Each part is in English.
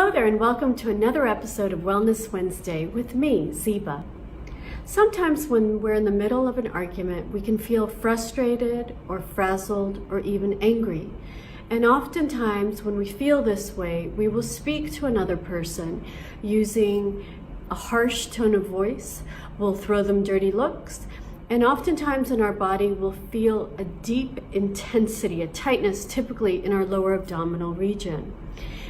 Hello there and welcome to another episode of Wellness Wednesday with me, Zeeba. Sometimes when we're in the middle of an argument, we can feel frustrated or frazzled or even angry. And oftentimes when we feel this way, we will speak to another person using a harsh tone of voice. We'll throw them dirty looks. And oftentimes in our body, we'll feel a deep intensity, a tightness, typically in our lower abdominal region.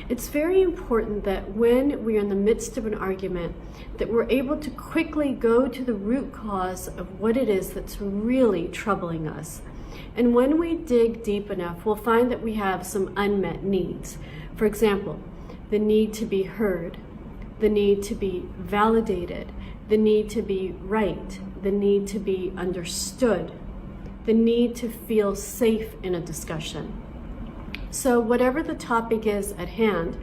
It's very important that when we are in the midst of an argument, that we're able to quickly go to the root cause of what it is that's really troubling us. And when we dig deep enough, we'll find that we have some unmet needs. For example, the need to be heard, the need to be validated, the need to be right, the need to be understood, the need to feel safe in a discussion. So whatever the topic is at hand,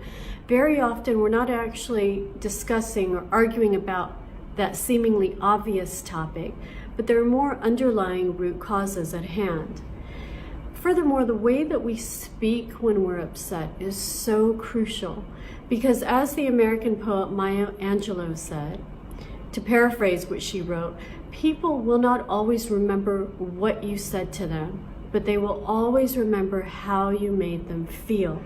very often we're not actually discussing or arguing about that seemingly obvious topic, but there are more underlying root causes at hand. Furthermore, the way that we speak when we're upset is so crucial because, as the American poet Maya Angelou said, to paraphrase what she wrote, people will not always remember what you said to them, but they will always remember how you made them feel.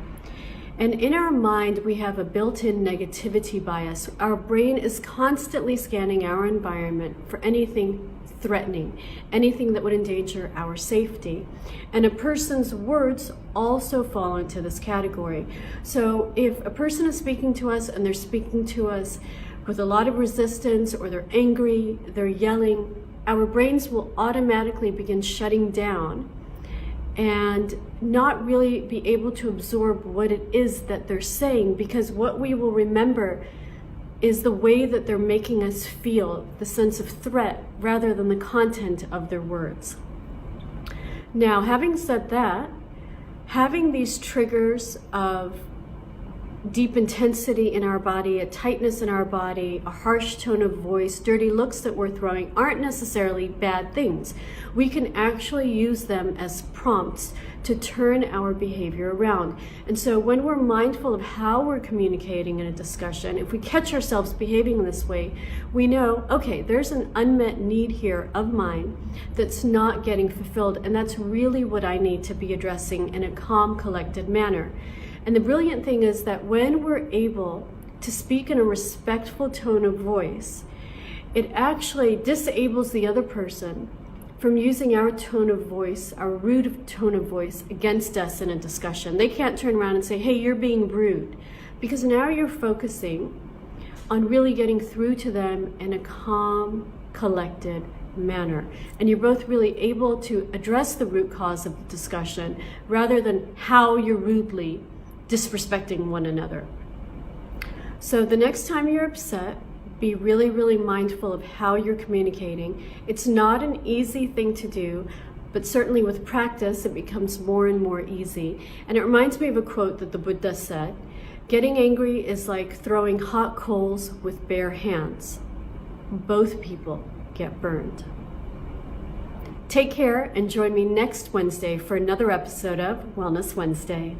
And in our mind, we have a built-in negativity bias. Our brain is constantly scanning our environment for anything threatening, anything that would endanger our safety. And a person's words also fall into this category. So if a person is speaking to us and they're speaking to us with a lot of resistance, or they're angry, they're yelling, our brains will automatically begin shutting down and not really be able to absorb what it is that they're saying, because what we will remember is the way that they're making us feel, the sense of threat, rather than the content of their words. Now, having said that, having these triggers of deep intensity in our body, a tightness in our body, a harsh tone of voice, dirty looks that we're throwing aren't necessarily bad things. We can actually use them as prompts to turn our behavior around. And so when we're mindful of how we're communicating in a discussion, if we catch ourselves behaving this way, we know, okay, there's an unmet need here of mine that's not getting fulfilled, and that's really what I need to be addressing in a calm, collected manner. And the brilliant thing is that when we're able to speak in a respectful tone of voice, it actually disables the other person from using our tone of voice, our rude tone of voice, against us in a discussion. They can't turn around and say, hey, you're being rude, because now you're focusing on really getting through to them in a calm, collected manner. And you're both really able to address the root cause of the discussion rather than how you're rudely disrespecting one another. So the next time you're upset, be really, really mindful of how you're communicating. It's not an easy thing to do, but certainly with practice, it becomes more and more easy. And it reminds me of a quote that the Buddha said, getting angry is like throwing hot coals with bare hands. Both people get burned. Take care and join me next Wednesday for another episode of Wellness Wednesday.